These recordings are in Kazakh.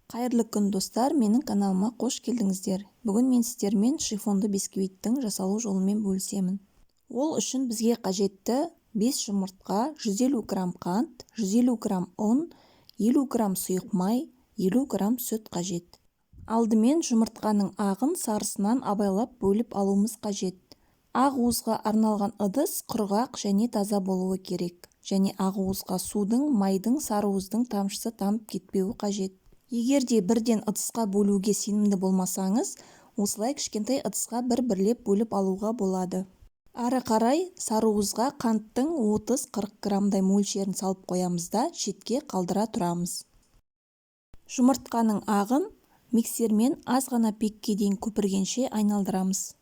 Қайырлы күн достар, менің каналыма қош келдіңіздер. Бүгін мен сіздермен шифонды бисквиттің жасалу жолымен бөлісемін. Ол үшін бізге қажетті 5 жұмыртқа, 150 грамм қант, 150 грамм ұн, 50 грамм сұйық май, 50 грамм сүт қажет. Алдымен жұмыртқаның ағын сарысынан абайлап бөліп алуымыз қажет. Ақ уызға арналған ыдыс құрғақ және таза болуы керек. Және ақ уызға судың, майдың, сары уыздың тамшысы тамып кетпеуі қажет. Егер де бірден ыдысқа бөлуге сенімді болмасаңыз, осылай кішкентай ыдысқа бір-бірлеп бөліп алуға болады. Ары қарай сары уызға қанттың 30-40 граммдай мөлшерін салып қоямыз да шетке қалдыра тұрамыз. Жұмыртқаның ағын миксермен аз ғана пекке дейін көпіргенше айналдырамыз.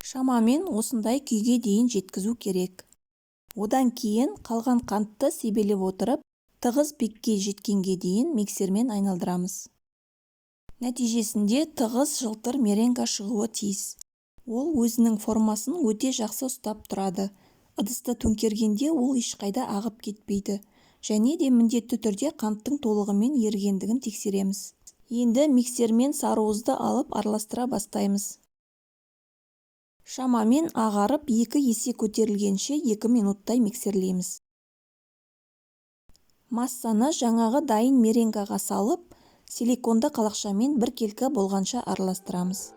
Шамамен осындай күйге дейін жеткізу керек. Одан кейін қалған қантты себелеп отырып, тығыз пекке жеткенге дейін миксермен айналдырамыз. Нәтижесінде тығыз жылтыр меренга шығуы тиіс. Ол өзінің формасын өте жақсы ұстап тұрады. Ыдысты төңкергенде ол ешқайда ағып кетпейді. Және де міндетті түрде қанттың толығымен ерігендігін тексереміз. Енді миксермен сары уызды алып араластыра бастаймыз. Шамамен ағарып 2 есе көтерілгенше 2 минуттай миксерлейміз. Массаны жаңағы дайын меренгаға салып, силиконды қалақшамен біркелкі болғанша араластырамыз.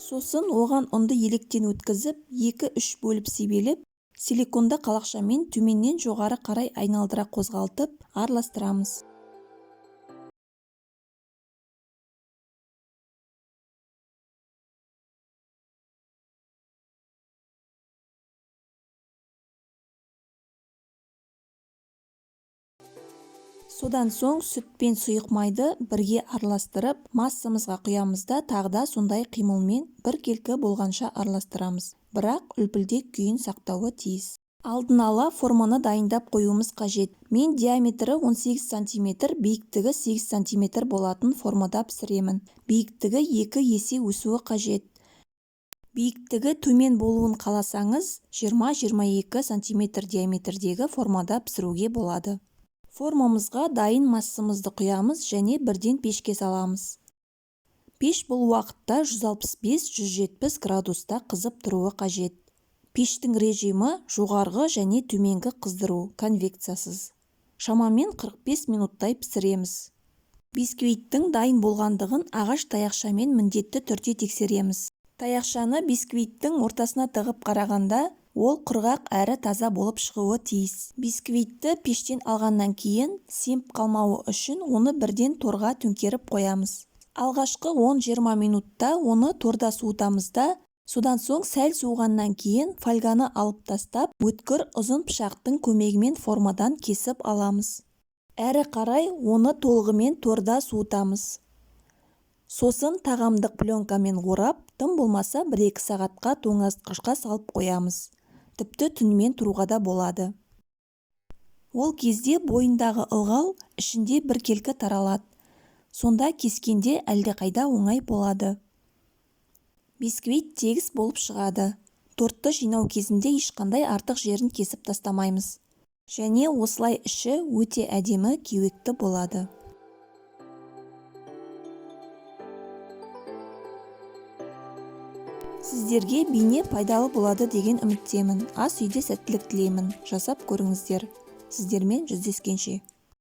Сосын оған ұнды електен өткізіп, 2-3 бөліп себелеп, силиконды қалақшамен төменнен жоғары қарай айналдыра қозғалтып, араластырамыз. Содан соң сүт пен сұйық майды бірге араластырып, массамызға құямыз да тағы да сондай қимылмен біркелкі болғанша араластырамыз. Бірақ үлпілдек күйін сақтауы тиіс. Алдын ала форманы дайындап қоюымыз қажет. Мен диаметрі 18 см, биіктігі 8 см болатын формада пісіремін. Биіктігі 2 есе өсуі қажет. Биіктігі төмен болуын қаласаңыз, 20-22 см диаметрдегі формада пісіруге болады. Формамызға дайын массамызды құямыз және бірден пешке саламыз. Пеш бұл уақытта 165-170 градуста қызып тұруы қажет. Пештің режимі жоғарғы және төменгі қыздыру, конвекциясыз. Шамамен 45 минуттай пісіреміз. Бисквиттің дайын болғандығын ағаш таяқшамен міндетті түрде тексереміз. Таяқшаны бисквиттің ортасына тығып қарағанда, ол құрғақ әрі таза болып шығуы тиіс. Бисквитті пештен алғаннан кейін семіп қалмауы үшін оны бірден торға төңкеріп қоямыз. Алғашқы 10-20 минутта оны торда суытамыз да, содан соң сәл суығаннан кейін фольганы алып тастап, өткір ұзын пышақтың көмегімен формадан кесіп аламыз. Әрі қарай оны толығымен торда суытамыз. Сосын тағамдық пленкамен орап, тым болмаса 1-2 сағатқа тоңазытқышқа салып қоямыз. Тіпті түнімен тұруға да болады. Ол кезде бойындағы ылғал ішінде біркелкі таралады. Сонда кескенде әлдеқайда оңай болады. Бисквит тегіс болып шығады. Тортты жинау кезінде ешқандай артық жерін кесіп тастамаймыз. Және осылай іші өте әдемі кеуекті болады. Сіздерге бейне пайдалы болады деген үміттемін. Ас үйде сәттілік тілеймін. Жасап көріңіздер. Сіздермен жүздескенше.